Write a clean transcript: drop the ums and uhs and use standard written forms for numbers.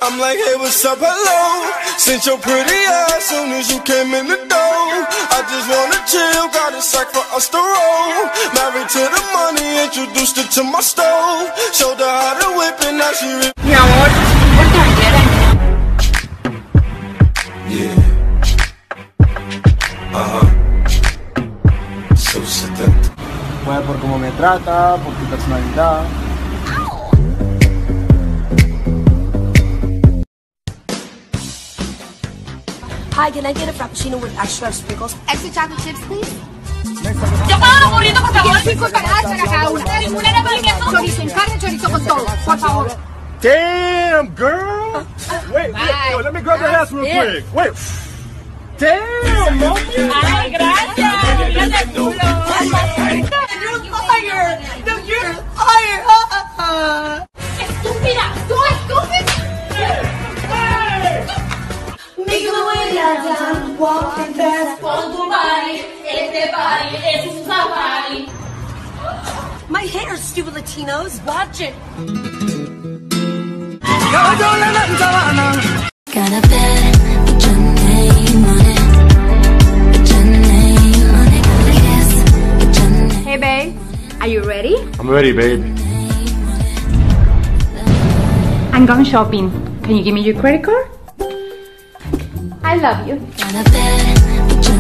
I'm like, hey, what's up, hello? Since your pretty ass soon as you came in the door. I just wanna chill, got a sack for us to roll. Married to the money, introduced her to my stove. Showed her how to whip it, now she Mi amor, ¿por qué me quieres? Yeah. So seductive. Fue por cómo me trata, por tu personalidad. Hi, can I get a frappuccino with extra sprinkles? Extra chocolate chips, please. ¡Yo pago muriendo, por favor! 5 empanadas para cada una. ¿Una de queso? Chorizo en carne, chorizo con todo. Por favor. Damn, girl! Wait, yo, let me grab the ass real quick. Wait. Damn, mommy! ¡Ay, gracias! ¡Mírate el culo! ¡You're fire! ¡Estúpida! ¡Tú estúpida! Make my way downtown, walking fast. Con tu body, este body es un safari. My hair, stupid Latinos. Watch it. Got a bed with your name on it. With your name on it. Got a kiss with your name. Hey, babe. Are you ready? I'm ready, babe. I'm going shopping. Can you give me your credit card? I love you. Got a bed with your